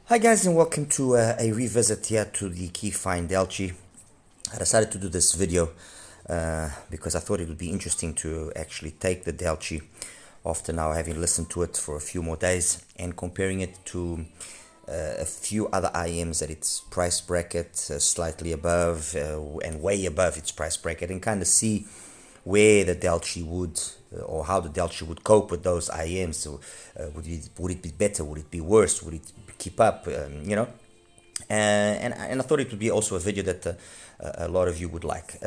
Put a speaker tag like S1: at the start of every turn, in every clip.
S1: Hi guys, and welcome to a revisit here to the KEFINE Delci. I decided to do this video because I thought it would be interesting to actually take the Delci after now having listened to it for a few more days and comparing it to a few other IEMs at its price bracket, slightly above and way above its price bracket, and kind of see where the Delci would or how the Delci would cope with those IEMs. So would it be better? Would it be worse? Would it keep up? And I thought it would be also a video that a lot of you would like.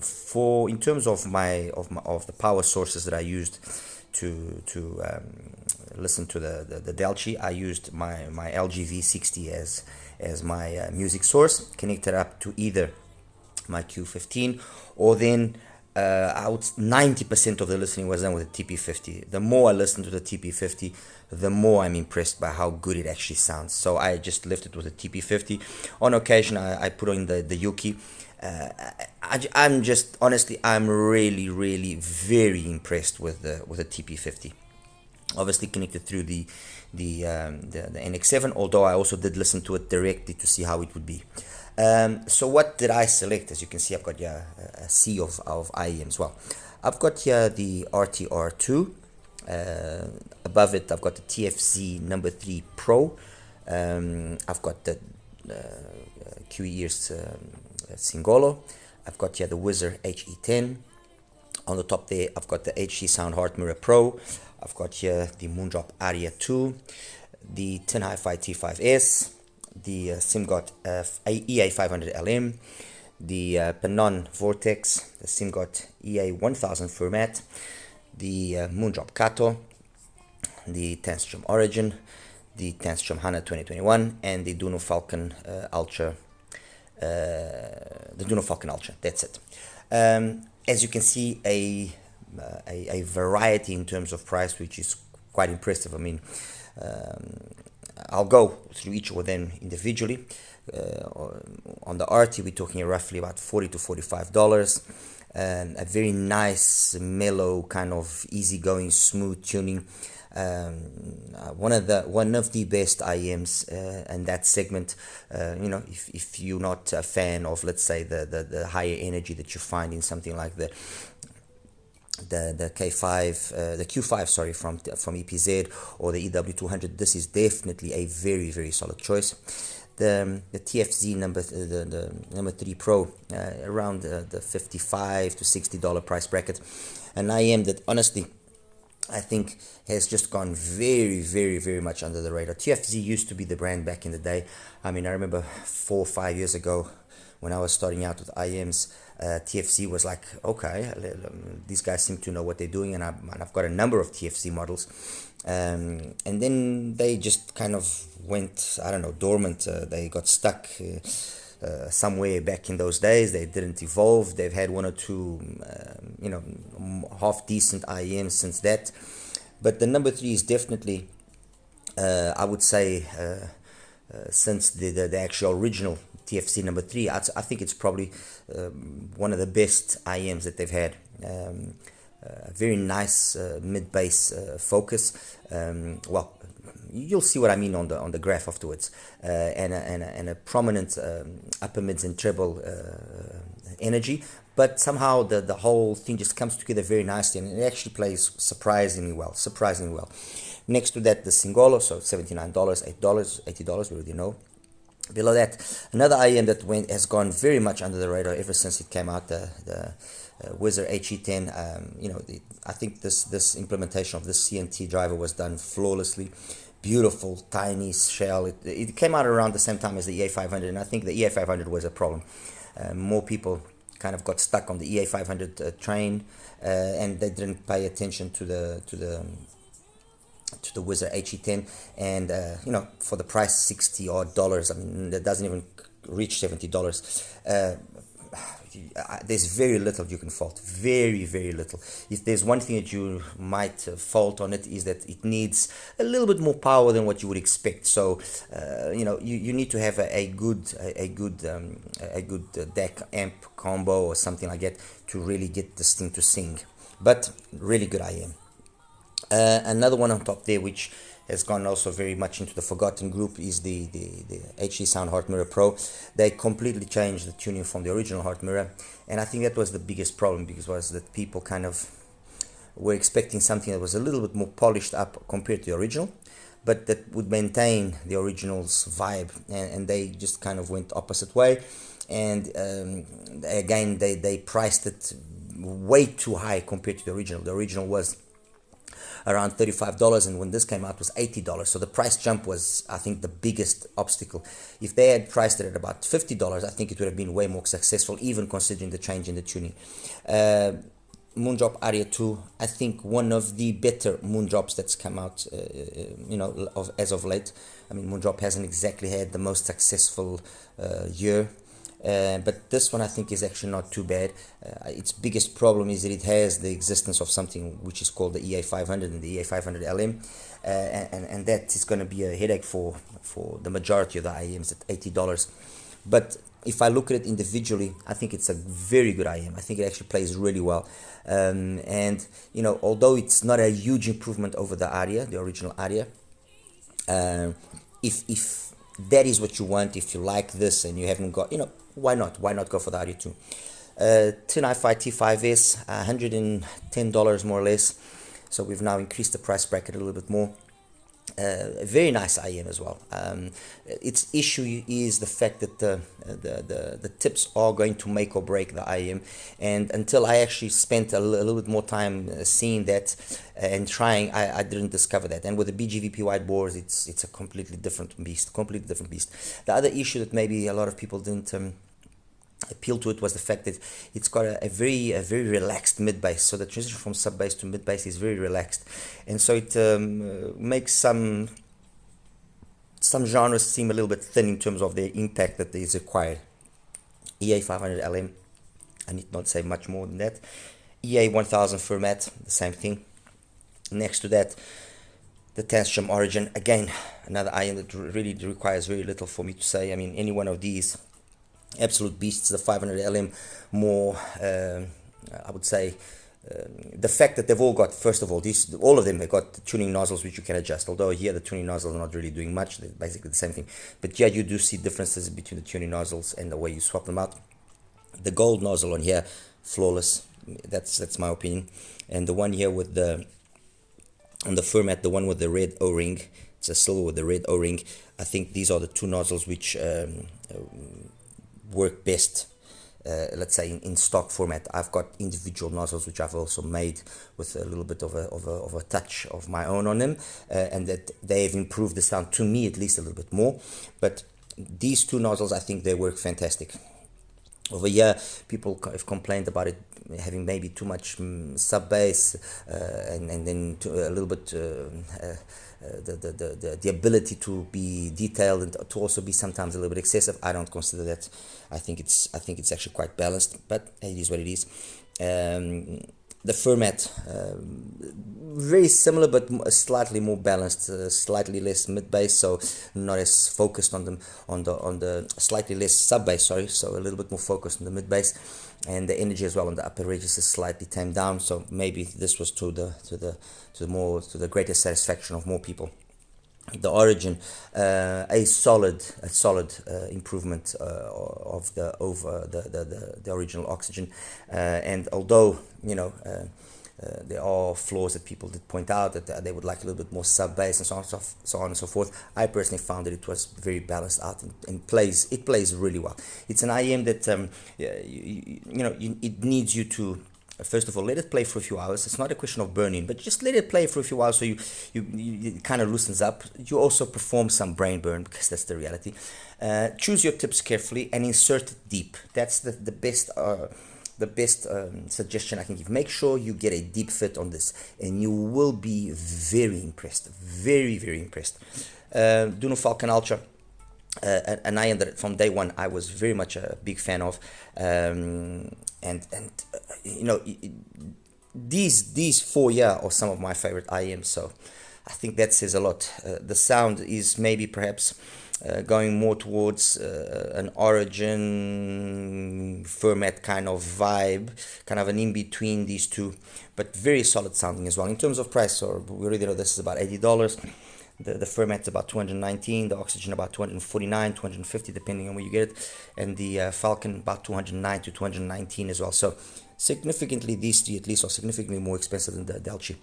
S1: For in terms of the power sources that I used to listen to the Delci, I used my LG V60 as my music source, connected up to either my Q15 or then 90% of the listening was done with the TP50. The more I listen to the TP50, the more I'm impressed by how good it actually sounds. So I just left it with the TP50. On occasion, I put on the Yuki. I'm just honestly, I'm really very impressed with the TP50. Obviously connected through the NX7, although I also did listen to it directly to see how it would be. So what did I select? As you can see, I've got here a sea of IEMs. Well, I've got here the ARTTI R2. Above it, I've got the TFZ No. 3 Pro. I've got the KiwiEars Singolo. I've got here the WHIZZER HE10. On the top there, I've got the HZSound Heartmirror PRO. I've got here the Moondrop Aria2, the TinHifi T5s, the SiMGOT EA500LM, the PENON Vortex, the SiMGOT EA1000 Fermat, the Moondrop KATO, the TANCHJIM Origin, the TANCHJIM HANA 2021, and the DUNU FALCON Ultra. The DUNU FALCON Ultra. That's it. As you can see, a variety in terms of price, which is quite impressive. I mean, I'll go through each of them individually. On the ARTTI, we're talking roughly about $40 to $45. A very nice, mellow, kind of easygoing, smooth tuning. One of the best IEMs in that segment. If you're not a fan of, let's say, the higher energy that you find in something like the Q5, sorry, from EPZ, or the EW200, this is definitely a very solid choice. The TFZ number 3 Pro, around the $55 to $60 price bracket, an IEM that honestly I think has just gone very much under the radar. TFZ used to be the brand back in the day. I mean, I remember 4 or 5 years ago when I was starting out with IEMs, TFZ was like, okay, these guys seem to know what they're doing, and I've got a number of TFZ models. And then they just kind of went, I don't know, dormant. They got stuck somewhere back in those days. They didn't evolve. They've had one or two, half decent IEMs since that. But the number 3 is definitely, I would say, since the actual original TFZ number 3, I think it's probably one of the best IEMs that they've had. Very nice mid-bass focus. Well, you'll see what I mean on the graph afterwards, and a prominent upper mids and treble energy, but somehow the whole thing just comes together very nicely, and it actually plays surprisingly well. Next to that, the Singolo, so $79, $8, $80, we already know. Below that, another IEM that has gone very much under the radar ever since it came out, the WHIZZER HE10. I think this implementation of this CNT driver was done flawlessly. Beautiful, tiny shell. It came out around the same time as the EA500, and I think the EA500 was a problem. More people kind of got stuck on the EA500 train, and they didn't pay attention to the WHIZZER HE10, and for the price $60 odd, I mean, that doesn't even reach $70. There's very little you can fault, very little. If there's one thing that you might fault on it, is that it needs a little bit more power than what you would expect. So you need to have a good DAC amp combo or something like that to really get this thing to sing. But really good IEM. Another one on top there, which has gone also very much into the forgotten group is the HZSound Heartmirror PRO. They completely changed the tuning from the original Heartmirror, and I think that was the biggest problem, because was that people kind of were expecting something that was a little bit more polished up compared to the original, but that would maintain the original's vibe, and they just kind of went opposite way. And again, they priced it way too high compared to the original. The original was around $35, and when this came out, it was $80. So the price jump was, I think, the biggest obstacle. If they had priced it at about $50, I think it would have been way more successful, even considering the change in the tuning. Moondrop Aria2, I think one of the better Moondrops that's come out, as of late. I mean, Moondrop hasn't exactly had the most successful year. But this one I think is actually not too bad. Its biggest problem is that it has the existence of something which is called the EA500 and the EA500 LM, and that is going to be a headache for the majority of the IEMs at $80. But if I look at it individually, I think it's a very good IEM. I think it actually plays really well, and although it's not a huge improvement over the Aria, the original Aria, if that is what you want, if you like this and you haven't got, why not go for the Aria2? TinHifi T5s, $110 more or less. So we've now increased the price bracket a little bit more. A very nice IEM as well. Its issue is the fact that the tips are going to make or break the IEM, and until I actually spent a little bit more time seeing that and trying, I didn't discover that. And with the BGVP wide bores, it's a completely different beast. The other issue that maybe a lot of people didn't appeal to it was the fact that it's got a very relaxed mid bass. So the transition from sub bass to mid bass is very relaxed, and so it makes some genres seem a little bit thin in terms of their impact that is required. EA500 LM, I need not say much more than that. EA1000 Fermat, the same thing. Next to that, the TANCHJIM Origin, again another IEM that really requires very little for me to say. I mean, any one of these absolute beasts. The 500 LM more, I would say, the fact that they've all got, first of all, all of them, they've got tuning nozzles which you can adjust, although here the tuning nozzles are not really doing much. They're basically the same thing, but yeah, you do see differences between the tuning nozzles and the way you swap them out. The gold nozzle on here, flawless. That's my opinion. And the one here with on the Fermat, the one with the red O-ring, it's a silver with the red O-ring. I think these are the two nozzles which work best, let's say in stock format. I've got individual nozzles which I've also made with a little bit of a touch of my own on them, and that they've improved the sound, to me at least, a little bit more. But these two nozzles, I think they work fantastic. Over here, people have complained about it having maybe too much sub bass, and then a little bit the ability to be detailed and to also be sometimes a little bit excessive. I don't consider that. I think it's actually quite balanced, but it is what it is. The Fermat, very similar but slightly more balanced, slightly less mid bass, so not as focused on the slightly less sub bass. Sorry, so a little bit more focused on the mid bass, and the energy as well on the upper registers slightly tamed down. So maybe this was to the greatest satisfaction of more people. The Origin, a solid improvement of the original Oxygen, and although there are flaws that people did point out, that they would like a little bit more sub bass and so on and so forth, I personally found that it was very balanced out and it plays really well. It's an IEM that it needs you to, first of all, let it play for a few hours. It's not a question of burning, but just let it play for a few hours so it kind of loosens up. You also perform some brain burn, because that's the reality. Choose your tips carefully and insert it deep. That's the best suggestion I can give. Make sure you get a deep fit on this, and you will be very impressed. Very impressed. DUNU FALCON Ultra, an IEM that from day one I was very much a big fan of, these 4 are some of my favorite IEMs, so I think that says a lot. The sound is maybe perhaps going more towards an Origin Fermat kind of vibe, kind of an in-between these two, but very solid sounding as well. In terms of price, we already know this is about $80. The Fermat's about 219, the Oxygen about 249, 250, depending on where you get it, and the Falcon about 209 to 219 as well. So significantly, these three at least are significantly more expensive than the Delci.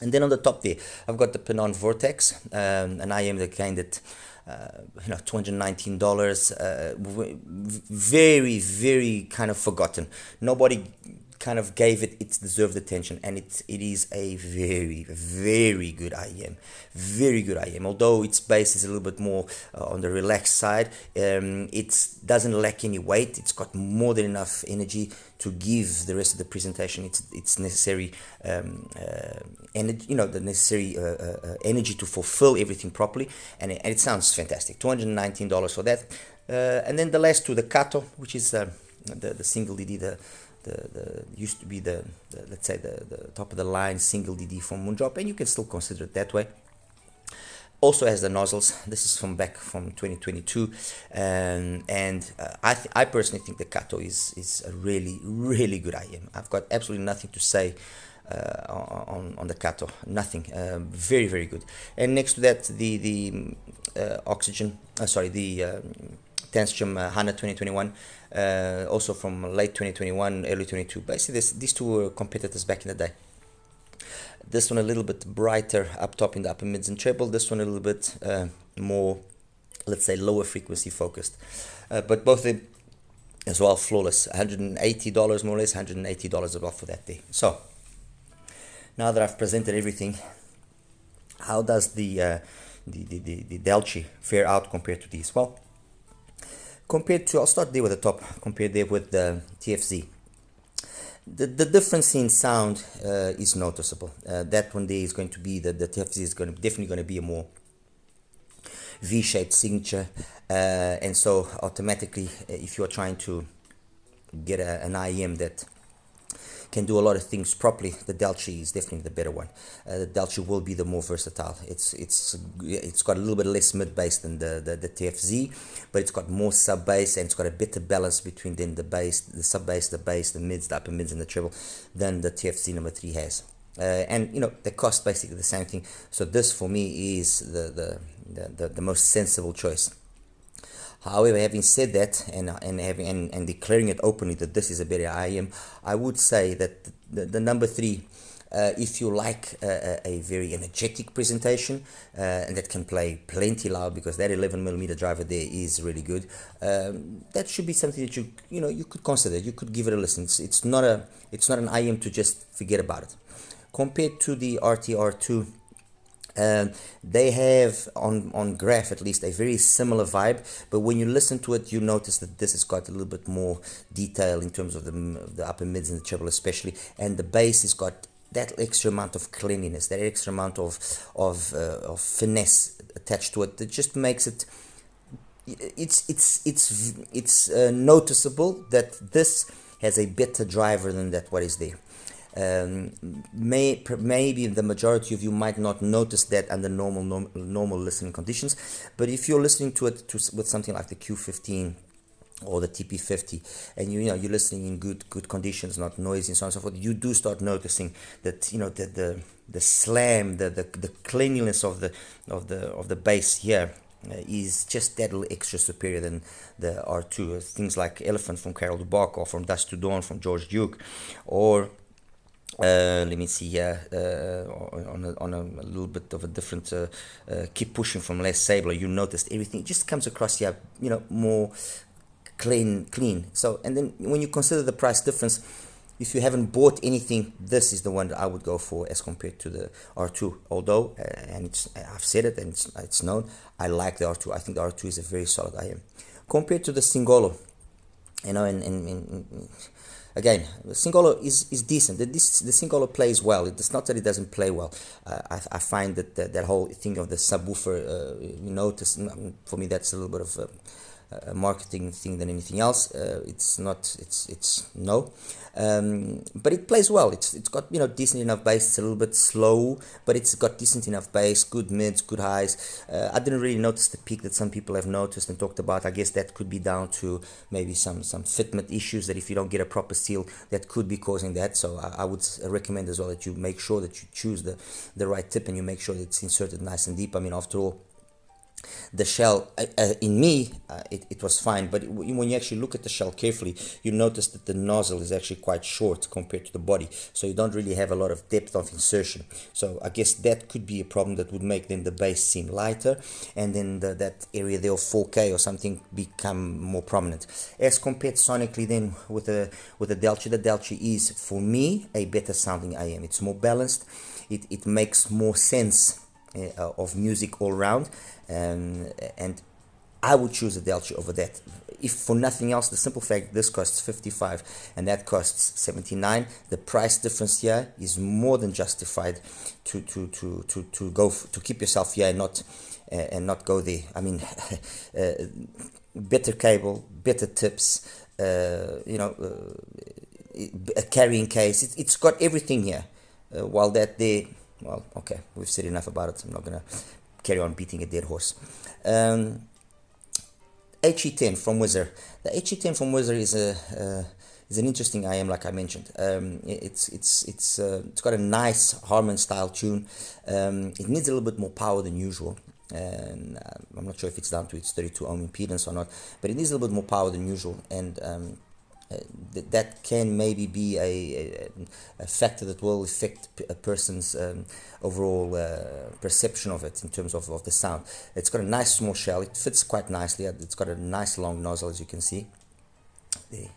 S1: And then on the top there, I've got the PENON Vortex, an IEM that kind of $219, very kind of forgotten. Nobody kind of gave it its deserved attention, and it is a very good IEM, very good IEM. Although its bass is a little bit more on the relaxed side, it doesn't lack any weight. It's got more than enough energy to give the rest of the presentation its necessary energy, the necessary energy to fulfill everything properly, and it sounds fantastic. $219 for that. And then the last two, the KATO, which is the single DD, the used to be the let's say the top of the line single DD from Moondrop, and you can still consider it that way. Also has the nozzles. This is from 2022, and I personally think the KATO is a really good IEM. I've got absolutely nothing to say on the KATO, nothing. Very good. And next to that, the Oxygen, the TANCHJIM HANA 2021, also from late 2021, early 22. Basically, these two were competitors back in the day. This one a little bit brighter up top in the upper mids and treble. This one a little bit more, let's say, lower frequency focused. But both of them as well flawless. $180 more or less, $180 as well for that day. So now that I've presented everything, how does the Delci fare out compared to these? Well, I'll start there with the top, compared there with the TFZ. The difference in sound is noticeable. That one there is going to be, the TFZ is definitely going to be a more V-shaped signature, and so automatically, if you're trying to get an IEM that can do a lot of things properly, the Delci is definitely the better one. The Delci will be the more versatile. It's got a little bit less mid bass than the TFZ, but it's got more sub bass, and it's got a better balance between then the bass, the sub bass, the bass, the mids, the upper mids, and the treble than the TFZ number 3 has. And they cost basically the same thing. So this for me is the most sensible choice. However, having said that, and declaring it openly that this is a better IEM, I would say that the number 3, if you like a very energetic presentation and that can play plenty loud, because that 11mm driver there is really good, that should be something that you could consider. You could give it a listen. It's not an IEM to just forget about it. Compared to the ARTTI R2, they have on graph at least a very similar vibe, but when you listen to it, you notice that this has got a little bit more detail in terms of the upper mids and the treble especially, and the bass has got that extra amount of cleanliness, that extra amount of finesse attached to it, that just makes it it's noticeable that this has a better driver than that what is there. Maybe the majority of you might not notice that under normal listening conditions, but if you're listening to it with something like the Q15 or the TP50, and you're listening in good conditions, not noisy and so on and so forth, you do start noticing that the slam, the cleanliness of the bass here is just that little extra superior than the R2. Things like Elephant from Carol Duboc, or From Dusk to Dawn from George Duke, or let me see here, on a little bit of a different Keep Pushing from Les Sabler, you noticed everything just comes across here, more clean. So, and then when you consider the price difference, if you haven't bought anything, this is the one that I would go for as compared to the R2. Although, and I've said it and it's known, I like the R2. I think the R2 is a very solid IEM compared to the Singolo. And again, the Singolo is decent. The Singolo plays well. It's not that it doesn't play well. I find that whole thing of the subwoofer, notice, for me that's a little bit of a marketing thing than anything else. It's not, it's no, but it plays well. It's got, you know, decent enough bass. It's a little bit slow, but it's got decent enough bass, good mids, good highs. I didn't really notice the peak that some people have noticed and talked about. I guess that could be down to maybe some fitment issues, that if you don't get a proper seal, that could be causing that. So I would recommend as well that you make sure that you choose the right tip, and you make sure that it's inserted nice and deep. I mean, after all, the shell, in me, it was fine, but when you actually look at the shell carefully, you notice that the nozzle is actually quite short compared to the body, so you don't really have a lot of depth of insertion. So I guess that could be a problem that would make then the bass seem lighter, and then that area there of 4K or something become more prominent. As compared sonically then with the Delci is, for me, a better sounding IEM. It's more balanced, it makes more sense of music all around, and I would choose a Delci over that. If for nothing else, the simple fact this costs 55 and that costs 79, the price difference here is more than justified to keep yourself here and not go there. I mean, better cable, better tips, you know, a carrying case. It's got everything here. While that there, well, okay, we've said enough about it. I'm not gonna carry on beating a dead horse. HE10 from WHIZZER. The HE10 from WHIZZER is an interesting IEM, like I mentioned. It's got a nice Harman style tune. It needs a little bit more power than usual, and I'm not sure if it's down to its 32 ohm impedance or not, but it needs a little bit more power than usual, and that can maybe be a factor that will affect a person's overall perception of it in terms of the sound. It's got a nice small shell, it fits quite nicely, it's got a nice long nozzle, as you can see there.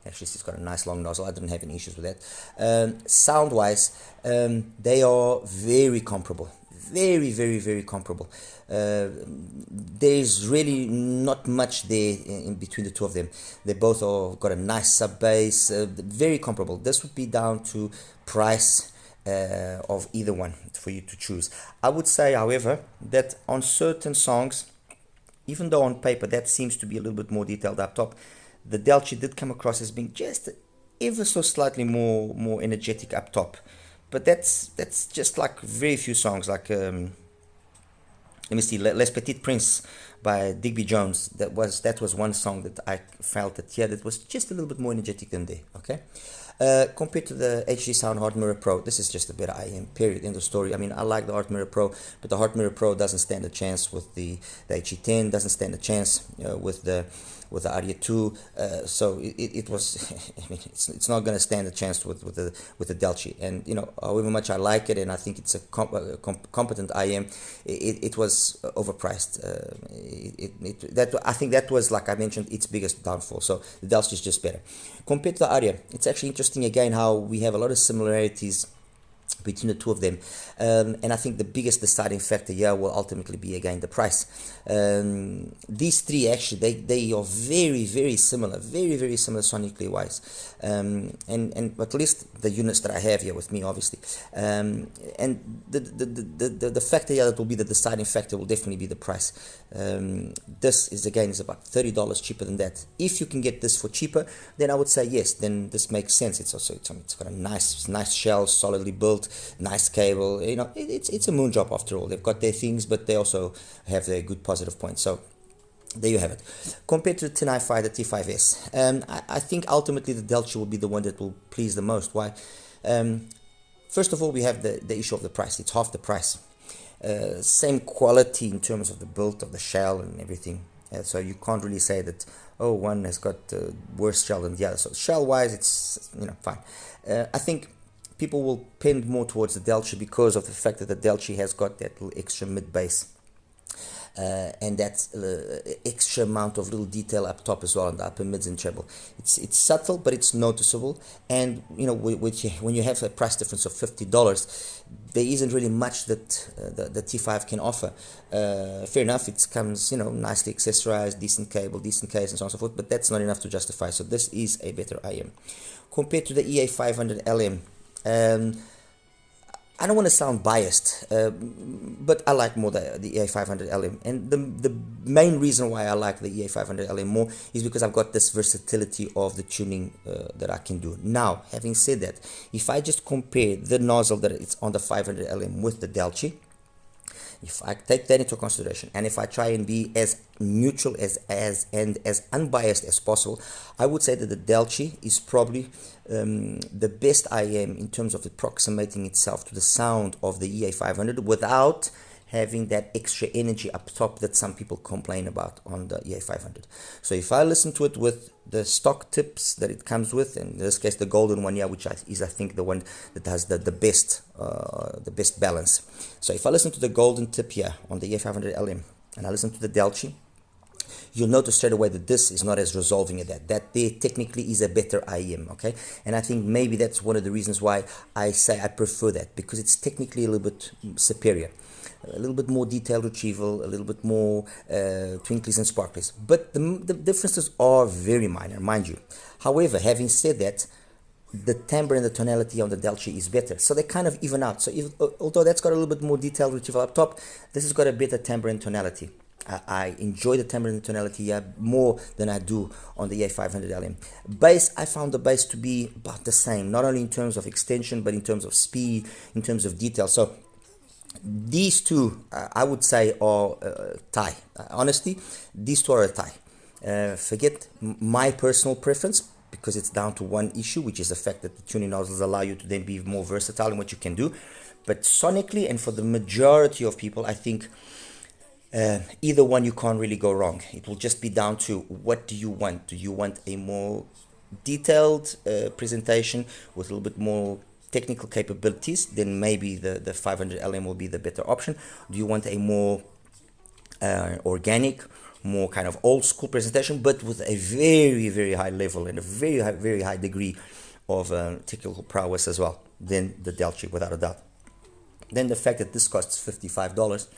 S1: Actually, it's got a nice long nozzle. I didn't have any issues with that. Sound wise, they are very comparable, very comparable. There's really not much there in between the two of them. They both are got a nice sub bass, very comparable. This would be down to price of either one for you to choose. I would say, however, that on certain songs, even though on paper that seems to be a little bit more detailed up top, the Delci did come across as being just ever so slightly more energetic up top. But that's just like very few songs, like let me see, Les Petits Princes by Digby Jones. That was one song that I felt that, yeah, that was just a little bit more energetic than there. Okay, compared to the HZSound Heartmirror PRO, this is just a better IEM, period, end of story. I mean, I like the Heartmirror PRO, but the Heartmirror PRO doesn't stand a chance with the HE10, doesn't stand a chance with the Aria 2, so it was, I mean, it's not going to stand a chance with the Delci. And you know, however much I like it and I think it's a competent IEM, it was overpriced. I think that was, like I mentioned, its biggest downfall. So the Delci is just better compared to the Aria. It's actually interesting again how we have a lot of similarities between the two of them, and I think the biggest deciding factor here will ultimately be again the price. These three actually they are very similar, very similar sonically wise, and at least the units that I have here with me, obviously, and the factor here that will be the deciding factor will definitely be the price. This is about $30 cheaper than that. If you can get this for cheaper, then I would say yes, then this makes sense. It's got a nice shell, solidly built, nice cable. You know, it's a Moondrop after all. They've got their things, but they also have their good positive points. So there you have it. Compared to the TinHifi, the T5s, I think ultimately the Delci will be the one that will please the most. Why? First of all, we have the issue of the price. It's half the price. Same quality in terms of the build of the shell and everything. So you can't really say that, oh, one has got worse shell than the other. So shell wise, it's, you know, fine. I think people will pend more towards the Delci because of the fact that the Delci has got that little extra mid bass. And that extra amount of little detail up top as well on the upper mids and treble. It's subtle, but it's noticeable. And you know, when you have a price difference of $50, there isn't really much that the T5 can offer. Fair enough, it comes, you know, nicely accessorized, decent cable, decent case, and so on and so forth. But that's not enough to justify. So this is a better IEM compared to the EA500 LM. I don't want to sound biased, but I like more the EA500LM. And the main reason why I like the EA500LM more is because I've got this versatility of the tuning that I can do. Now, having said that, if I just compare the nozzle that it's on the 500LM with the Delci, if I take that into consideration, and if I try and be as neutral and as unbiased as possible, I would say that the Delci is probably the best IEM in terms of approximating itself to the sound of the EA500 without having that extra energy up top that some people complain about on the EA500. So if I listen to it with the stock tips that it comes with, and in this case the golden one, yeah, which is I think the one that has the best balance. So if I listen to the golden tip here on the EA500LM and I listen to the Delci, you'll notice straight away that this is not as resolving as that. That there technically is a better IEM, okay? And I think maybe that's one of the reasons why I say I prefer that, because it's technically a little bit superior. A little bit more detailed retrieval, a little bit more twinklies and sparklies. But the differences are very minor, mind you. However, having said that, the timbre and the tonality on the Delci is better. So they kind of even out. So although that's got a little bit more detailed retrieval up top, this has got a better timbre and tonality. I enjoy the timbre and the tonality more than I do on the A500LM. Bass, I found the bass to be about the same, not only in terms of extension, but in terms of speed, in terms of detail. So these two, I would say, are tie. Honestly, these two are a tie. Forget my personal preference, because it's down to one issue, which is the fact that the tuning nozzles allow you to then be more versatile in what you can do. But sonically, and for the majority of people, I think either one you can't really go wrong. It will just be down to what do you want. Do you want a more detailed presentation with a little bit more technical capabilities? Then maybe the 500LM will be the better option. Do you want a more organic, more kind of old school presentation, but with a very, very high level and a very high degree of technical prowess as well? Then the Delci, without a doubt. Then the fact that this costs $55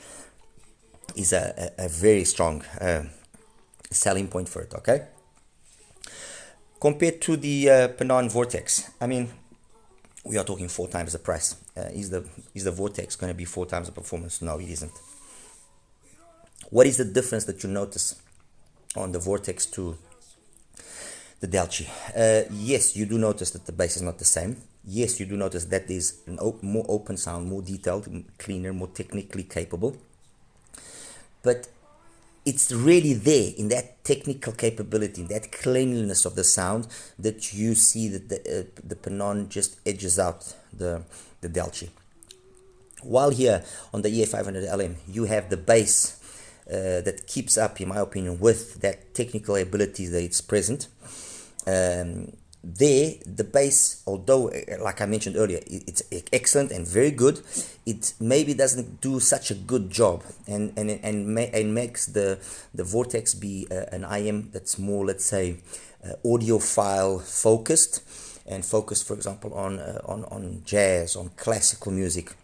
S1: is a very strong selling point for it, okay? Compared to the PENON Vortex, I mean, we are talking 4 times the price. Is the Vortex going to be 4 times the performance? No, it isn't. What is the difference that you notice on the Vortex to the Delci? Yes, you do notice that the bass is not the same. Yes, you do notice that there's more open sound, more detailed, cleaner, more technically capable. But it's really there in that technical capability, in that cleanliness of the sound, that you see that the PENON just edges out the Delci. While here on the EA500LM, you have the bass that keeps up, in my opinion, with that technical ability that it's present. There, the bass, although, like I mentioned earlier, it's excellent and very good, it maybe doesn't do such a good job and makes the Vortex be an IM that's more, let's say, audiophile focused, and focused, for example, on jazz, on classical music,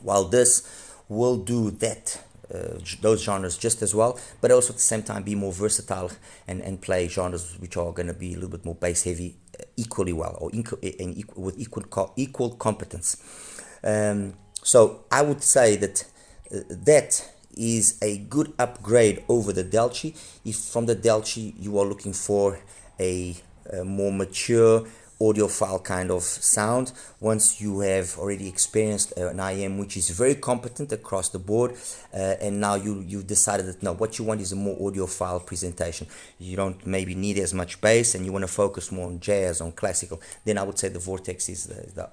S1: while this will do that. Those genres just as well, but also at the same time be more versatile and play genres which are going to be a little bit more bass heavy equally well, or with equal competence. So I would say that that is a good upgrade over the Delci. If from the Delci you are looking for a more mature audiophile kind of sound, once you have already experienced an IM which is very competent across the board, and now you've decided that no, what you want is a more audiophile presentation, you don't maybe need as much bass and you want to focus more on jazz, on classical, then I would say the Vortex is a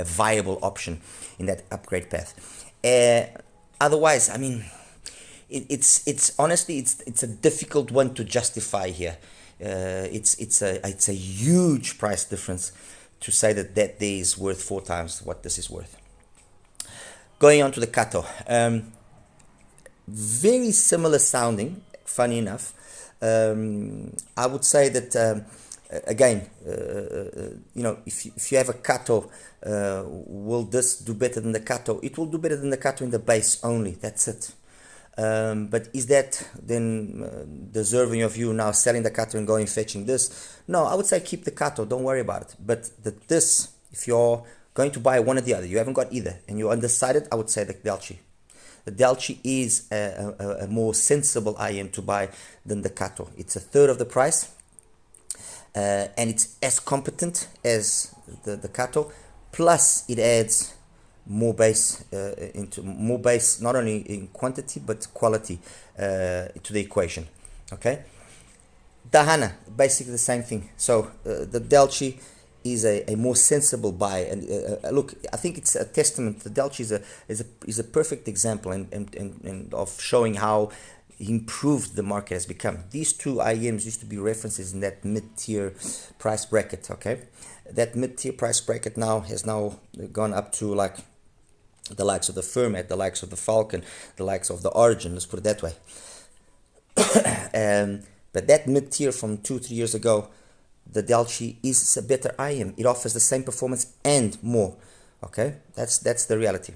S1: viable option in that upgrade path. Otherwise, I mean, it's honestly it's a difficult one to justify here. It's a huge price difference to say that there is worth 4 times what this is worth. Going on to the KATO, very similar sounding, funny enough. I would say that again, if you have a KATO, will this do better than the KATO? It will do better than the KATO in the bass only, that's it. But is that then deserving of you now selling the KATO and going fetching this? No, I would say keep the KATO, don't worry about it. But this, if you're going to buy one or the other, you haven't got either, and you're undecided, I would say the Delci. The Delci is a more sensible IEM to buy than the KATO. It's a third of the price, and it's as competent as the KATO, plus it adds more bass not only in quantity but quality to the equation. Okay, the HANA, basically the same thing. So the Delci is a more sensible buy, and look, I think it's a testament. The Delci is a perfect example and of showing how improved the market has become. These two IEMs used to be references in that mid-tier price bracket. Okay, that mid-tier price bracket has now gone up to like the likes of the Fermat, the likes of the FALCON, the likes of the Origin. Let's put it that way. But that mid-tier from 2-3 years ago, the Delci is a better IEM. It offers the same performance and more. Okay, that's the reality.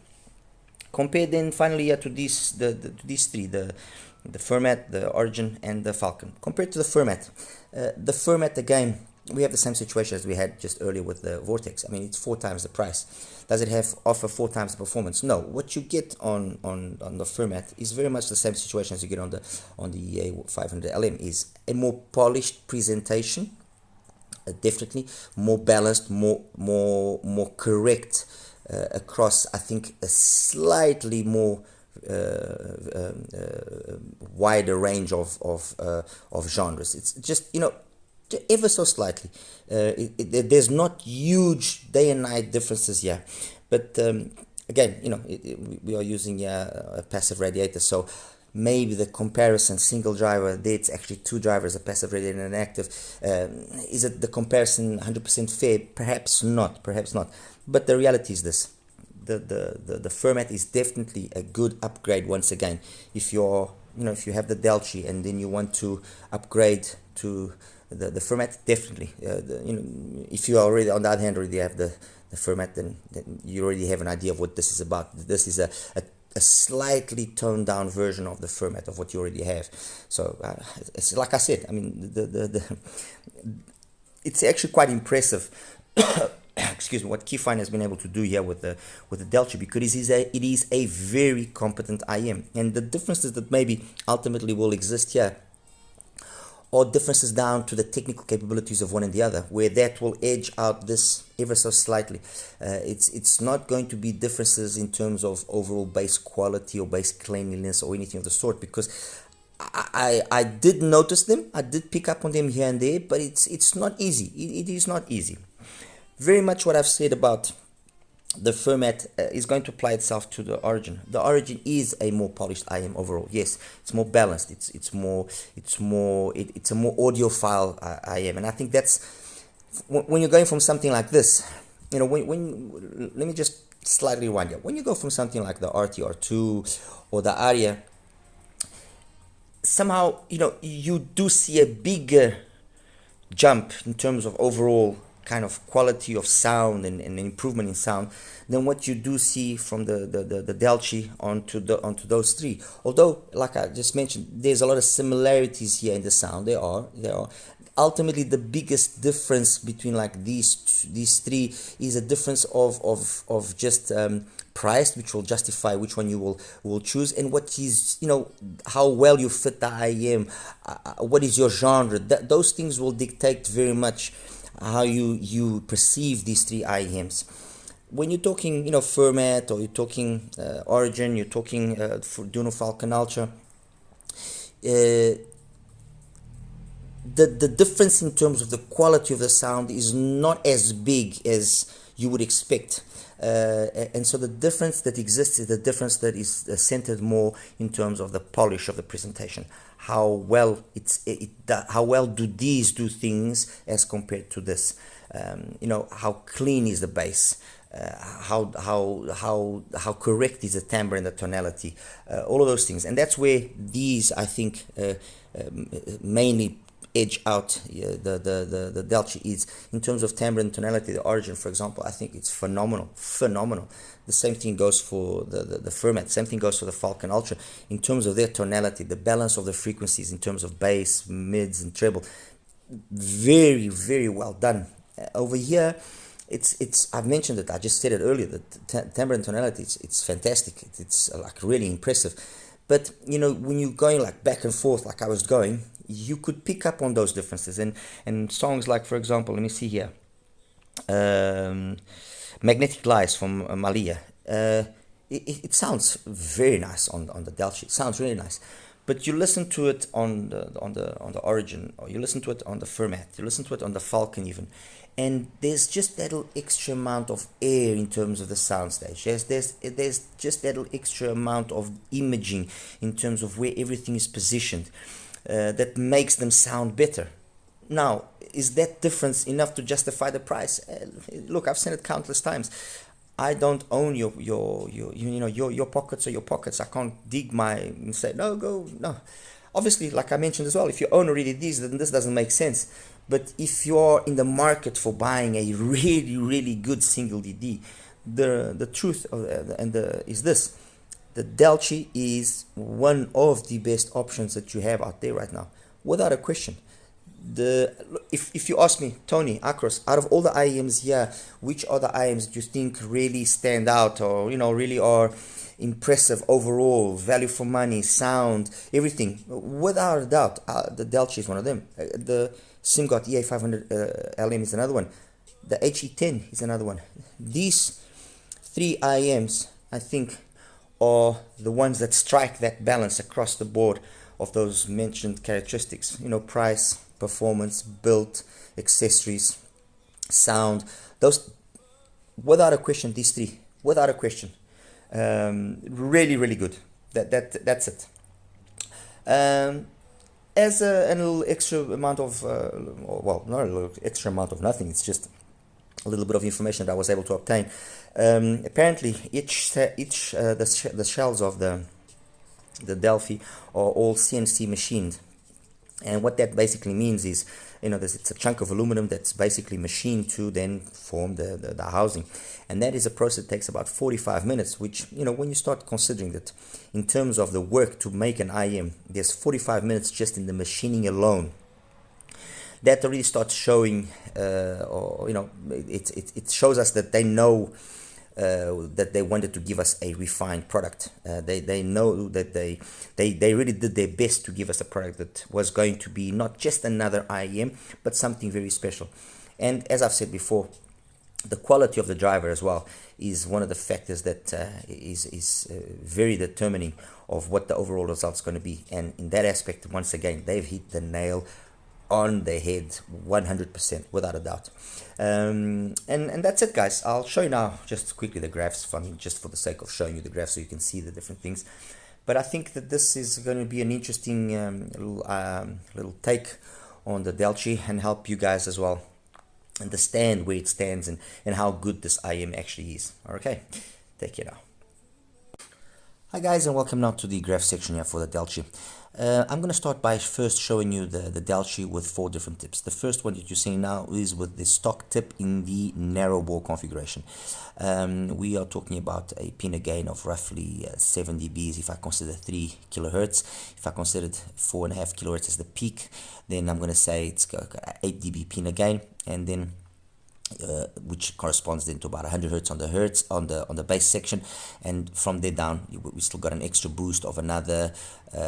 S1: Compare then finally to these three, the Fermat, the Origin, and the FALCON. Compared to the Fermat again, we have the same situation as we had just earlier with the Vortex. I mean, it's 4 times the price. Does it offer 4 times the performance? No. What you get on the Fermat is very much the same situation as you get on the EA500LM. Is a more polished presentation, definitely more balanced, more correct across. I think a slightly more wider range of genres. It's just, ever so slightly. There's not huge day and night differences here, but again, we are using a passive radiator, so maybe the comparison single driver, there it's actually 2 drivers, a passive radiator and an active. Is it the comparison 100% fair? Perhaps not, but the reality is this: the Fermat is definitely a good upgrade. Once again, if you're if you have the Delci and then you want to upgrade to the Fermat, definitely. If you already, on the other hand, already have the Fermat, then you already have an idea of what this is about. This is a slightly toned down version of the Fermat of what you already have. So it's like I said, I mean, it's actually quite impressive. Excuse me, what KEFINE has been able to do here with the Delci, because it is a very competent IEM, and the differences that maybe ultimately will exist here or differences down to the technical capabilities of one and the other, where that will edge out this ever so slightly. It's not going to be differences in terms of overall base quality or base cleanliness or anything of the sort, because I did notice them, I did pick up on them here and there, but it's not easy. It is not easy. Very much what I've said about the Fermat is going to apply itself to the Origin. The Origin is a more polished IEM overall. Yes, it's more balanced. It's a more audiophile IEM, and I think that's when you're going from something like this. Let me just slightly rewind you. When you go from something like the ARTTI R2 or the Aria, somehow you do see a bigger jump in terms of overall kind of quality of sound and improvement in sound than what you do see from the Delci onto those three. Although, like I just mentioned, there's a lot of similarities here in the sound. There are. Ultimately, the biggest difference between like these three is a difference of just price, which will justify which one you will choose, and what is how well you fit the IEM, what is your genre. Those things will dictate very much how you perceive these three IEMs. When you're talking Fermat, or you're talking Origin, you're talking DUNU Falcon Ultra, the difference in terms of the quality of the sound is not as big as you would expect, and so the difference that exists is the difference that is centered more in terms of the polish of the presentation. How well how well do these do things as compared to this? How clean is the bass? How correct is the timbre and the tonality? All of those things, and that's where these, I think, mainly edge out the Delci is in terms of timbre and tonality. The Origin, for example, I think it's phenomenal. The same thing goes for the Fermat. Same thing goes for the Falcon Ultra in terms of their tonality, the balance of the frequencies in terms of bass, mids, and treble. Very, very well done. Over here, it's I've mentioned it, I just said it earlier, that timbre and tonality, it's fantastic. It's like really impressive. But you know, when you're going like back and forth like I was going, you could pick up on those differences. And songs like, for example, let me see here, Magnetic Lies from Malia. It sounds very nice on the Delci. It sounds really nice. But you listen to it on the Origin, or you listen to it on the Fermat, you listen to it on the Falcon even, and there's just that little extra amount of air in terms of the soundstage. There's just that little extra amount of imaging in terms of where everything is positioned, that makes them sound better. Now, is that difference enough to justify the price? Look, I've said it countless times. I don't own your pockets or your pockets. I can't dig my and say no. Obviously, like I mentioned as well, if you own already these, then this doesn't make sense. But if you're in the market for buying a really good single DD, the truth is this: the Delci is one of the best options that you have out there right now, without a question. If you ask me, Tony, Akros, out of all the IEMs here, which are the IEMs do you think really stand out, or really are impressive overall, value for money, sound, everything? Without a doubt, the Delci is one of them. The SiMGOT EA500 LM is another one. The HE10 is another one. These three IEMs, I think, are the ones that strike that balance across the board of those mentioned characteristics. Price, performance, build, accessories, sound. Those, without a question, these three, without a question, really good. That's it. As a little extra amount of, well, not a little extra amount of nothing. It's just a little bit of information that I was able to obtain. Apparently, the shells of the Delphi are all CNC machined. And what that basically means is, it's a chunk of aluminum that's basically machined to then form the housing. And that is a process that takes about 45 minutes, which, when you start considering that in terms of the work to make an IEM, there's 45 minutes just in the machining alone. That already starts showing, it shows us that they know that they wanted to give us a refined product. They know that they really did their best to give us a product that was going to be not just another IEM, but something very special. And as I've said before, the quality of the driver as well is one of the factors that is very determining of what the overall result's going to be. And in that aspect, once again, they've hit the nail on the head 100%, without a doubt. And that's it, guys. I'll show you now just quickly the graphs, just for the sake of showing you the graphs so you can see the different things. But I think that this is going to be an interesting little take on the Delci, and help you guys as well understand where it stands and how good this IEM actually is. Okay, take care now. Hi guys, and welcome now to the graph section here for the Delci. I'm going to start by first showing you the Delci with 4 different tips. The first one that you're seeing now is with the stock tip in the narrow bore configuration. We are talking about a pinna gain of roughly 7 dBs if I consider 3 kilohertz. If I considered 4.5 kilohertz as the peak, then I'm going to say it's got 8 dB pinna gain, and then which corresponds then to about 100 hertz on the bass section, and from there down we still got an extra boost of another 5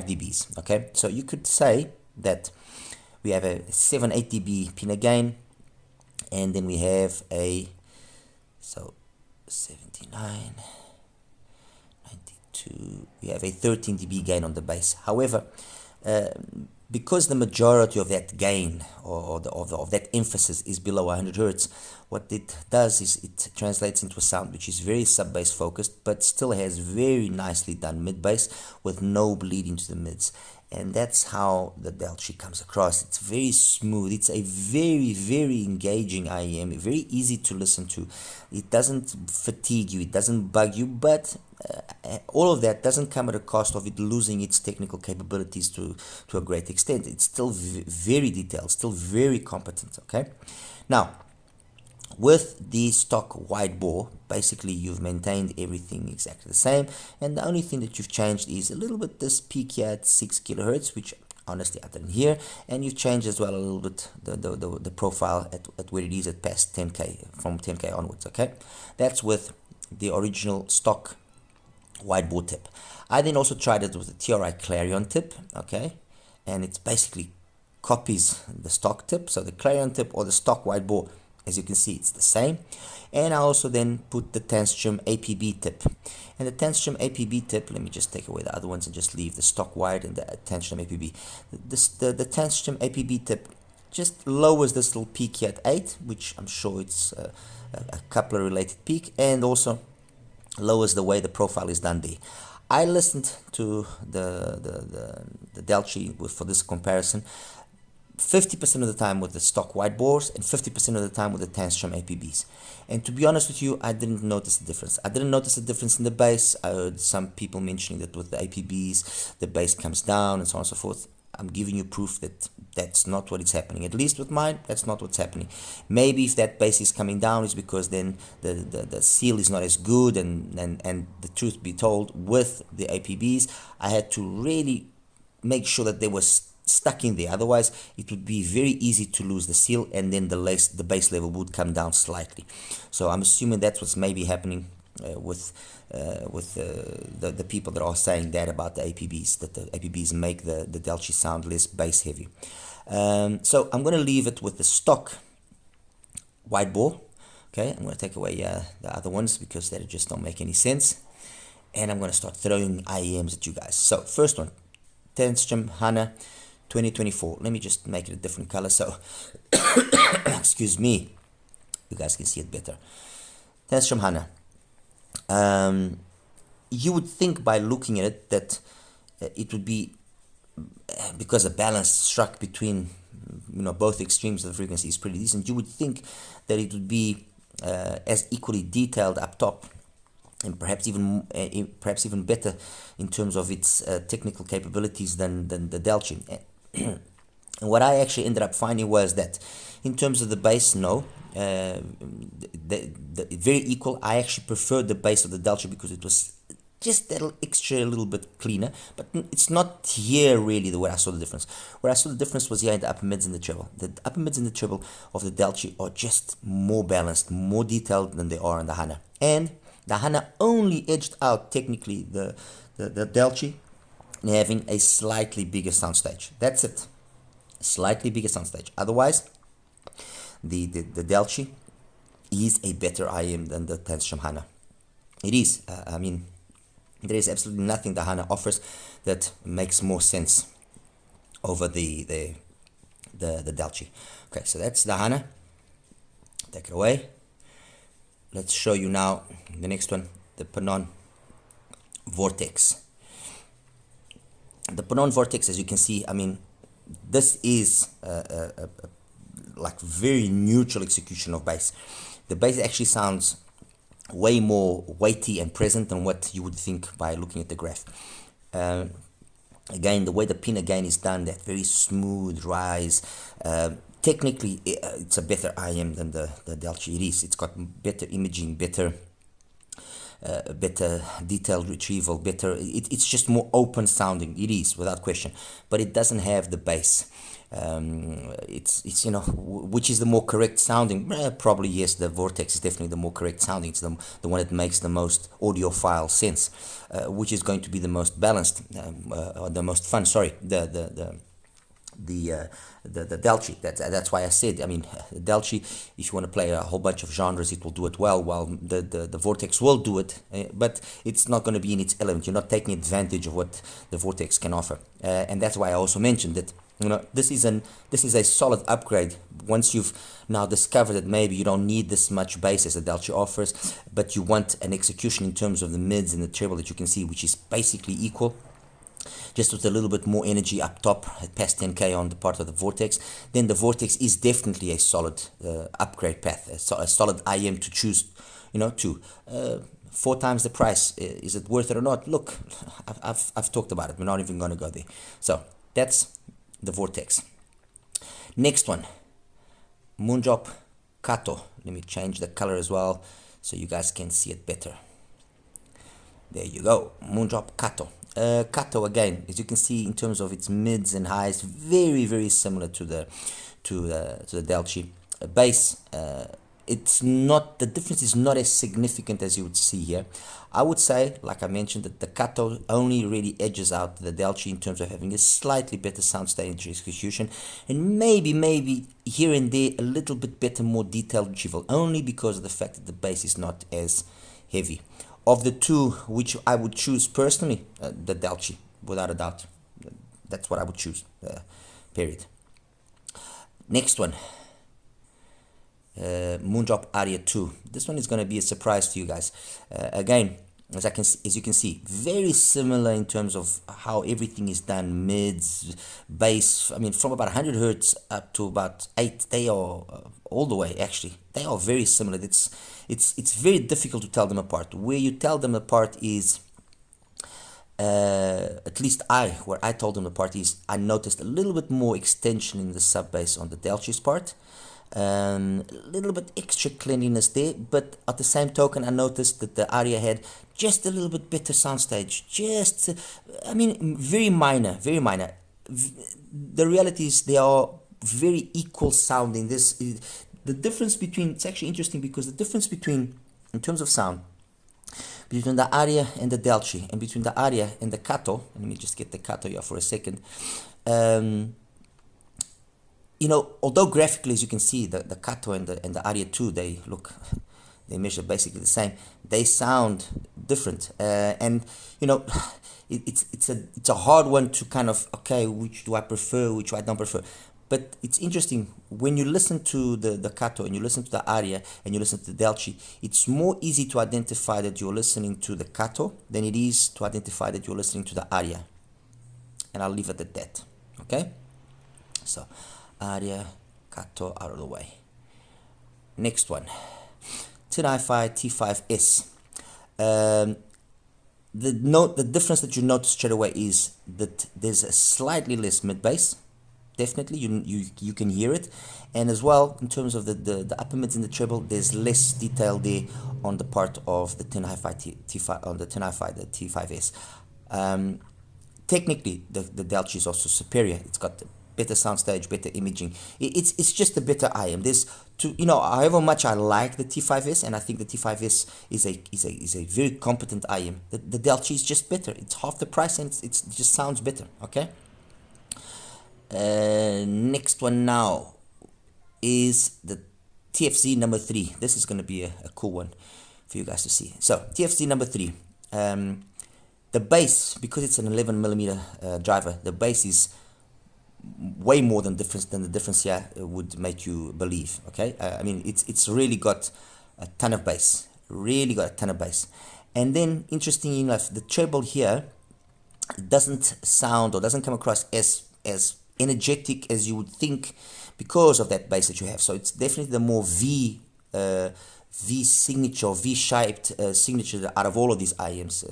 S1: dBs. Okay, so you could say that we have a 7-8 dB pinna gain, and then we have a 79, 92, we have a 13 dB gain on the bass. However, because the majority of that gain of that emphasis is below 100 hertz, what it does is it translates into a sound which is very sub-bass focused, but still has very nicely done mid-bass with no bleed into the mids. And that's how the Delci comes across. It's very smooth. It's a very engaging IEM, very easy to listen to. It doesn't fatigue you, it doesn't bug you, but all of that doesn't come at a cost of it losing its technical capabilities to a great extent. It's still very detailed, still very competent. Okay, now with the stock wide bore, basically you've maintained everything exactly the same, and the only thing that you've changed is a little bit this peak here at 6 kilohertz, which honestly I didn't hear. And you change as well a little bit the profile at where it is at past 10k, from 10k onwards. Okay, that's with the original stock whiteboard tip. I then also tried it with the TRI Clarion tip. Okay, and it's basically copies the stock tip. So the Clarion tip or the stock whiteboard, as you can see, it's the same. And I also then put the TANCHJIM APB tip. And the TANCHJIM APB tip, let me just take away the other ones and just leave the stock wide and the TANCHJIM APB. The TANCHJIM APB tip just lowers this little peak here at 8, which I'm sure it's a coupler related peak, and also lowers the way the profile is done there. I listened to the Delci for this comparison 50% of the time with the stock whiteboards and 50% of the time with the TANCHJIM APBs. And to be honest with you, I didn't notice the difference. I didn't notice the difference in the bass. I heard some people mentioning that with the APBs, the bass comes down and so on and so forth. I'm giving you proof that that's not what is happening. At least with mine, that's not what's happening. Maybe if that bass is coming down, it's because then the seal is not as good, and the truth be told, with the APBs, I had to really make sure that they were stuck in there. Otherwise, it would be very easy to lose the seal, and then the bass level would come down slightly. So I'm assuming that's what's maybe happening with the people that are saying that about the APBs, that the APBs make the Delci sound less bass heavy. So I'm going to leave it with the stock whiteboard. Okay, I'm going to take away the other ones because they just don't make any sense. And I'm going to start throwing IEMs at you guys. So first one, TANCHJIM HANA 2024. Let me just make it a different color so excuse me, you guys can see it better. TANCHJIM HANA. You would think by looking at it that it would be, because the balance struck between both extremes of the frequency is pretty decent, you would think that it would be as equally detailed up top, and perhaps even better in terms of its technical capabilities than the Delci. And what I actually ended up finding was that in terms of the bass, no, very equal. I actually preferred the bass of the Delci because it was just a little bit cleaner, but it's not here really where I saw the difference. Where I saw the difference was here in the upper mids and the treble. The upper mids and the treble of the Delci are just more balanced, more detailed than they are in the HANA. And the HANA only edged out technically the Delci in having a slightly bigger soundstage. That's it. Slightly bigger soundstage. Otherwise, the Delci is a better IEM than the TANCHJIM HANA. It is. I mean, there is absolutely nothing the HANA offers that makes more sense over the Delci. Okay, so that's the HANA. Take it away. Let's show you now the next one, the PENON Vortex. The PENON Vortex, as you can see, I mean, this is like very neutral execution of bass. The bass actually sounds way more weighty and present than what you would think by looking at the graph. Again, the way the pin again is done, that very smooth rise. Technically, it's a better IEM than the Delci. It is. It's got better imaging, better detailed retrieval, better. It's just more open sounding. It is, without question. But it doesn't have the bass. It's which is the more correct sounding? Probably yes. The Vortex is definitely the more correct sounding. It's the one that makes the most audiophile sense, which is going to be the most balanced, or the most fun. Sorry, the Delci. That's why I said, I mean, the Delci, if you want to play a whole bunch of genres, it will do it well, while the Vortex will do it, but it's not going to be in its element. You're not taking advantage of what the Vortex can offer, and that's why I also mentioned that this is a solid upgrade once you've now discovered that maybe you don't need this much bass as the Delci offers, but you want an execution in terms of the mids and the treble that you can see, which is basically equal, just with a little bit more energy up top, past 10k on the part of the Vortex. Then the Vortex is definitely a solid upgrade path, a solid IEM to choose, to 4 times the price. Is it worth it or not? Look, I've talked about it. We're not even going to go there. So that's the Vortex. Next one, Moondrop KATO. Let me change the color as well so you guys can see it better. There you go, Moondrop KATO. KATO, again, as you can see in terms of its mids and highs, very similar to the Delci bass. It's not, the difference is not as significant as you would see here. I would say, like I mentioned, that the KATO only really edges out the Delci in terms of having a slightly better soundstage execution, and maybe here and there a little bit better, more detailed retrieval, only because of the fact that the bass is not as heavy. Of the two, which I would choose personally, the Delci, without a doubt. That's what I would choose, period. Next one. Moondrop Aria2. This one is going to be a surprise to you guys. Again, as you can see, very similar in terms of how everything is done, mids, bass. I mean, from about 100 hertz up to about 8, they are all the way. Actually, they are very similar. It's very difficult to tell them apart. Where you tell them apart is, at least where I told them apart is, I noticed a little bit more extension in the sub bass on the Delci's part. A little bit extra cleanliness there, but at the same token I noticed that the Aria had just a little bit better soundstage, just, I mean, very minor. The reality is they are very equal sounding. The difference between, it's actually interesting because the difference between, in terms of sound, between the Aria and the Delci, and between the Aria and the KATO, let me just get the KATO here for a second. You know, although graphically, as you can see, the KATO and the Aria2, they measure basically the same. They sound different, and you know, it's a hard one to kind of, okay, which do I prefer, which I don't prefer. But it's interesting when you listen to the KATO and you listen to the Aria and you listen to the Delci. It's more easy to identify that you're listening to the KATO than it is to identify that you're listening to the Aria. And I'll leave it at that. Okay, so Aria, KATO out of the way. Next one, TinHifi T5s. The difference that you notice straight away is that there's a slightly less mid bass. Definitely, you can hear it, and as well in terms of the upper mids and the treble, there's less detail there on the part of the TinHifi T5 on the TinHifi the T5s. Technically, the Delci is also superior. It's got better soundstage, better imaging. It's just a better IEM. However much I like the T5s, and I think the T5s is a very competent IEM. The Delci is just better. It's half the price, and it just sounds better. Okay. Next one now is the TFZ number 3. This is going to be a cool one for you guys to see. So TFZ number 3. The bass, because it's an 11mm driver, the bass is way more than the difference here would make you believe. Okay, I mean it's really got a ton of bass, and then interestingly enough, the treble here doesn't sound or doesn't come across as energetic as you would think because of that bass that you have. So it's definitely the more V signature, V-shaped signature out of all of these IEMs.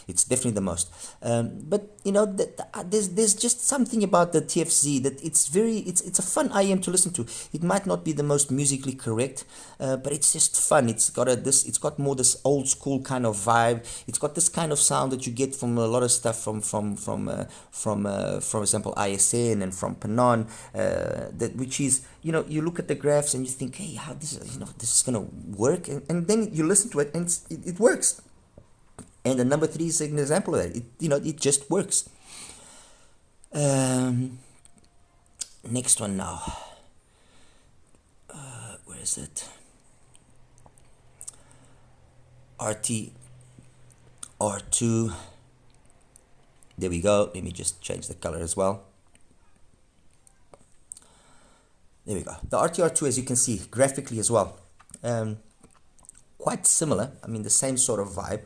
S1: It's definitely the most. But you know, there's just something about the TFZ that it's a fun IEM to listen to. It might not be the most musically correct, but it's just fun. It's got more this old school kind of vibe. It's got this kind of sound that you get from a lot of stuff from for example, ISN and from PENON, which is, you know, you look at the graphs and you think, hey, how this is gonna work, and then you listen to it and it works. And the number 3 is an example of that. It just works. Next one now. Where is it? ARTTI R2. There we go. Let me just change the color as well. There we go. The ARTTI R2, as you can see, graphically as well, quite similar. I mean, the same sort of vibe.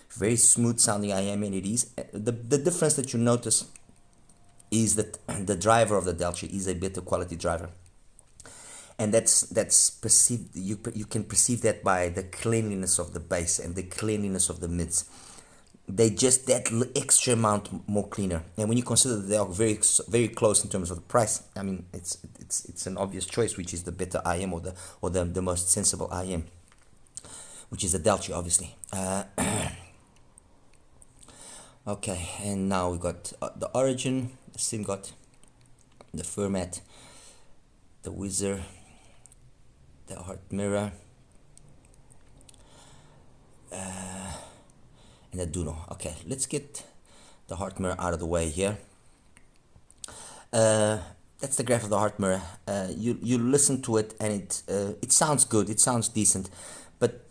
S1: Very smooth sounding IEM, and it is. The difference that you notice is that the driver of the Delci is a better quality driver. And that's perceived. You can perceive that by the cleanliness of the bass and the cleanliness of the mids. They just that extra amount more cleaner. And when you consider that they are very, very close in terms of the price, I mean, it's an obvious choice, which is the better IEM or the most sensible IEM, which is the Delci, obviously. Okay, and now we got the Origin, the SiMGOT, the Fermat, the WHIZZER, the Heartmirror, and the DUNU. Okay, let's get the Heartmirror out of the way here. That's the graph of the Heartmirror. You listen to it and it sounds good, it sounds decent, but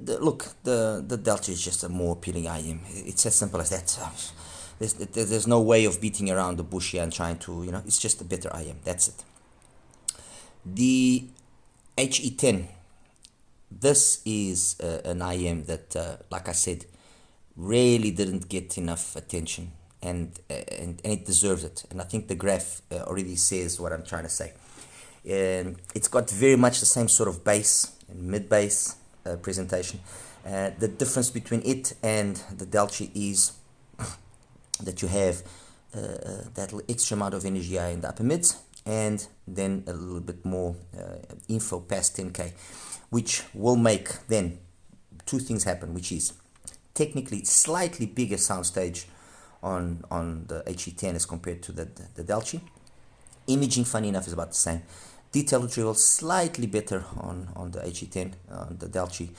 S1: look, the Delci is just a more appealing IEM. It's as simple as that. There's no way of beating around the bush here and trying to, it's just a better IEM. That's it. The HE10. This is an IEM that, like I said, really didn't get enough attention, and it deserves it. And I think the graph already says what I'm trying to say. It's got very much the same sort of bass and mid-bass presentation. The difference between it and the Delci is that you have that little extra amount of energy in the upper mids, and then a little bit more info past 10K, which will make then two things happen, which is technically slightly bigger soundstage on the HE10 as compared to the Delci. Imaging, funny enough, is about the same. Detail retrieval slightly better on the HE10. On the Delci,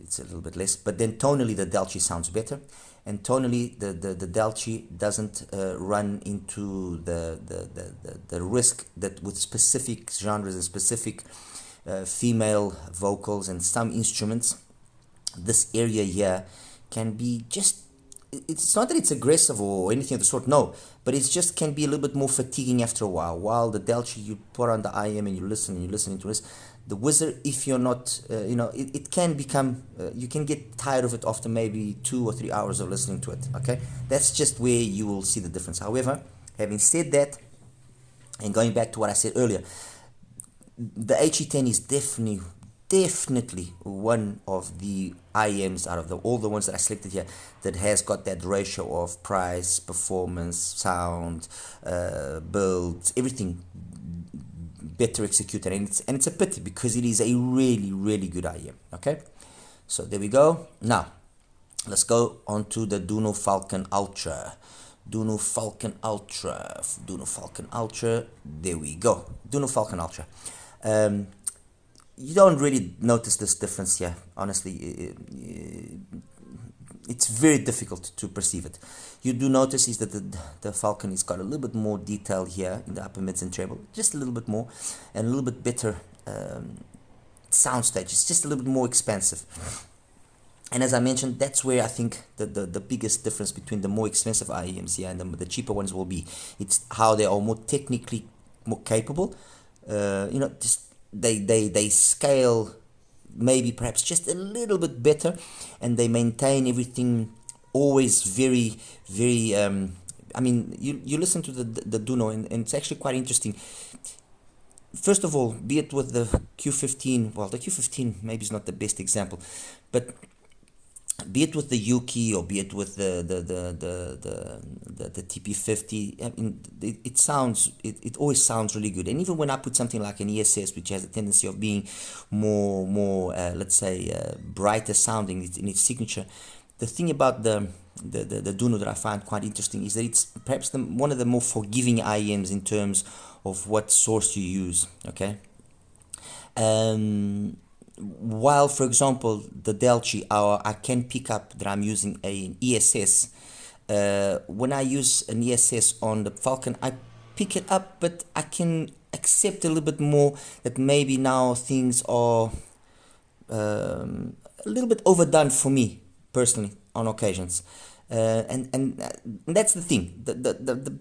S1: it's a little bit less, but then tonally the Delci sounds better, and tonally the Delci doesn't run into the risk that with specific genres and specific female vocals and some instruments, this area here can be just, it's not that it's aggressive or anything of the sort, no, but it's just can be a little bit more fatiguing after a while. While the Delci, you put on the IEM and you're listening to this. The WHIZZER, if you're not, it can become, you can get tired of it after maybe 2 or 3 hours of listening to it, okay? That's just where you will see the difference. However, having said that, and going back to what I said earlier, the HE10 is definitely one of the IEMs out of all the ones that I selected here that has got that ratio of price, performance, sound, build, everything better executed, and it's a pity because it is a really good IEM. Okay, so there we go. Now let's go on to the DUNU FALCON Ultra. DUNU FALCON Ultra. There we go. DUNU FALCON Ultra. You don't really notice this difference here, honestly. It's very difficult to perceive it. You do notice is that the FALCON has got a little bit more detail here in the upper mids and treble, just a little bit more, and a little bit better soundstage. It's just a little bit more expansive. And as I mentioned, that's where I think the biggest difference between the more expensive IEMs here and the cheaper ones will be. It's how they are more technically more capable. Just they scale maybe perhaps just a little bit better, and they maintain everything always very I mean, you listen to the DUNU and it's actually quite interesting. First of all, be it with the Q15, well, the Q15 maybe is not the best example, but be it with the Yuki or be it with the TP50, I mean, it always sounds really good. And even when I put something like an ESS, which has a tendency of being more let's say brighter sounding in its signature, the thing about the DUNU that I find quite interesting is that it's perhaps one of the more forgiving IEMs in terms of what source you use. Okay. While, for example, the Delci, I can pick up that I'm using an ESS. When I use an ESS on the FALCON, I pick it up, but I can accept a little bit more that maybe now things are a little bit overdone for me personally on occasions. And that's the thing. The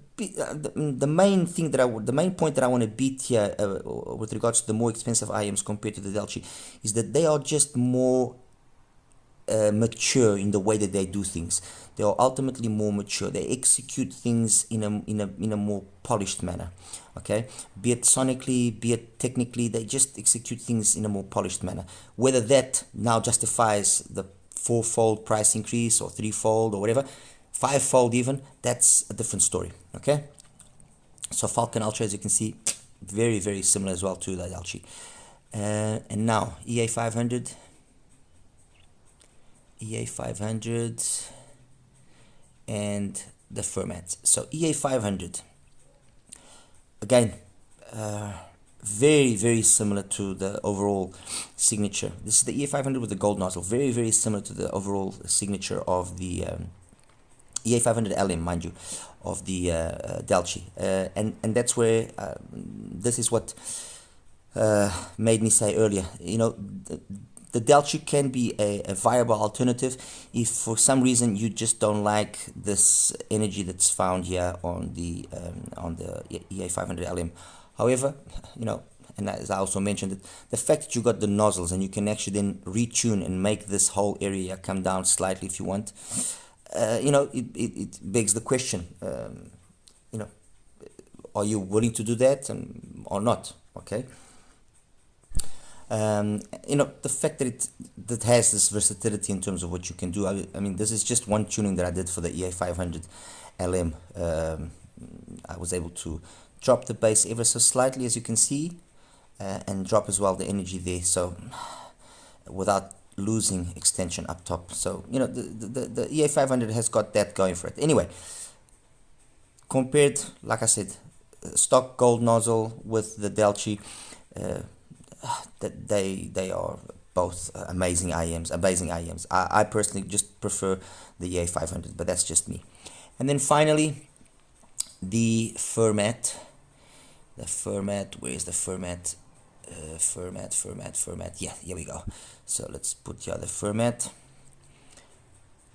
S1: main thing the main point that I want to beat here with regards to the more expensive IEMs compared to the Delci is that they are just more mature in the way that they do things. They are ultimately more mature. They execute things in a more polished manner. Okay, be it sonically, be it technically, they just execute things in a more polished manner. Whether that now justifies the 4-fold price increase or 3-fold or whatever, 5-fold even, that's a different story. Okay, so FALCON Ultra, as you can see, very similar as well to the Delci. And now EA 500. and the Fermat. So EA500, again, very similar to the overall signature. This is the EA500 with the gold nozzle, very similar to the overall signature of the EA500 LM, mind you, of the Delci, and that's where this is what made me say earlier, you know, the Delci can be a viable alternative if for some reason you just don't like this energy that's found here on the EA500 LM. However, you know, and as I also mentioned, the fact that you got the nozzles and you can actually then retune and make this whole area come down slightly if you want, you know, it begs the question, you know, are you willing to do that or not? Okay. You know, the fact that that has this versatility in terms of what you can do. I mean, this is just one tuning that I did for the EA500 LM. I was able to drop the bass ever so slightly, as you can see, and drop as well the energy there, so without losing extension up top. So, you know, the EA500 has got that going for it. Anyway, compared, like I said, stock gold nozzle with the Delci, that they are both amazing IEMs. I personally just prefer the EA500, but that's just me. And then finally, the Fermat. The Fermat, where is the Fermat? Fermat. Yeah, here we go. So let's put here the Fermat.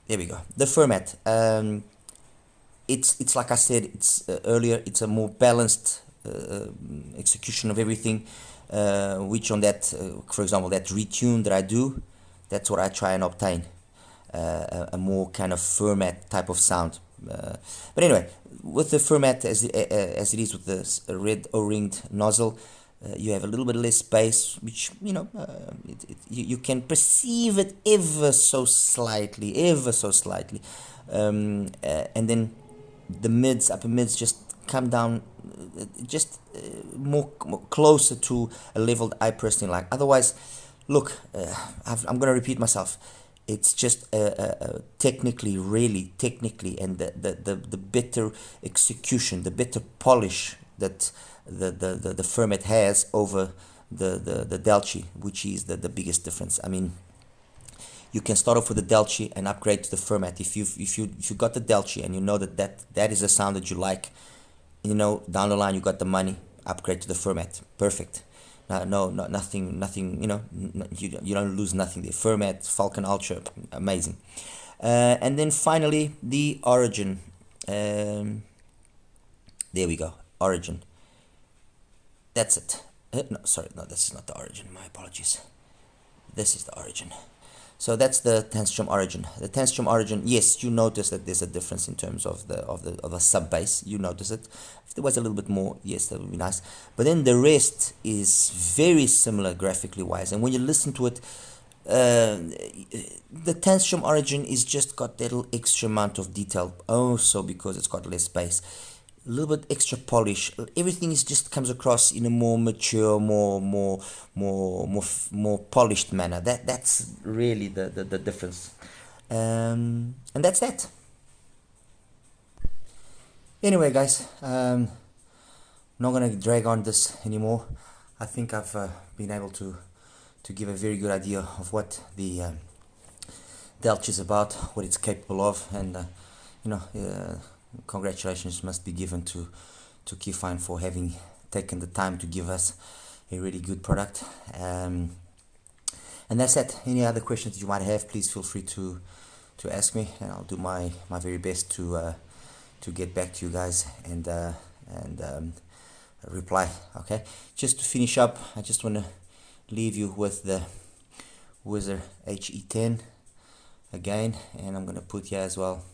S1: There we go. The Fermat. It's like I said, it's earlier. It's a more balanced execution of everything. Which on that, for example, that retune that I do, that's what I try and obtain, a more kind of Fermat type of sound. But anyway, with the Fermat as it is with the red O-ringed nozzle, you have a little bit less bass, which, you know, you can perceive it ever so slightly, and then the mids, upper mids just come down just more closer to a level that I personally like. Otherwise, look, I'm going to repeat myself. It's just technically, and the better execution, the better polish that the Fermat has over the Delci, which is the biggest difference. I mean, you can start off with the Delci and upgrade to the Fermat. If you got the Delci and you know that is a sound that you like, you know, down the line you got the money, upgrade to the Fermat. Perfect. Nothing. You know, you don't lose nothing. The Fermat, FALCON Ultra, amazing. And then finally the Origin. There we go, Origin. That's it. No, sorry, no, this is not the Origin. My apologies. This is the Origin. So that's the TANCHJIM Origin. The TANCHJIM Origin, yes, you notice that there's a difference in terms of the sub bass. You notice it. If there was a little bit more, yes, that would be nice. But then the rest is very similar graphically wise. And when you listen to it, the TANCHJIM Origin is just got that little extra amount of detail. Also because it's got less bass, a little bit extra polish. Everything is just comes across in a more mature, more polished manner. That's really the difference. And that's that. Anyway, guys, not gonna drag on this anymore. I think I've been able to give a very good idea of what the Delci is about, what it's capable of, and you know, congratulations must be given to KEFINE for having taken the time to give us a really good product. And that's it. Any other questions that you might have, please feel free to ask me, and I'll do my very best to get back to you guys and reply. Okay, just to finish up, I just want to leave you with the WHIZZER HE10 again, and I'm going to put here as well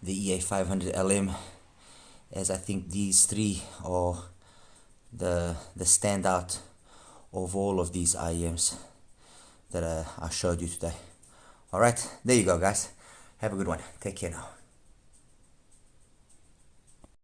S1: the EA500 LM, as I think these three are the standout of all of these IEMs that I showed you today. Alright, there you go, guys. Have a good one. Take care now.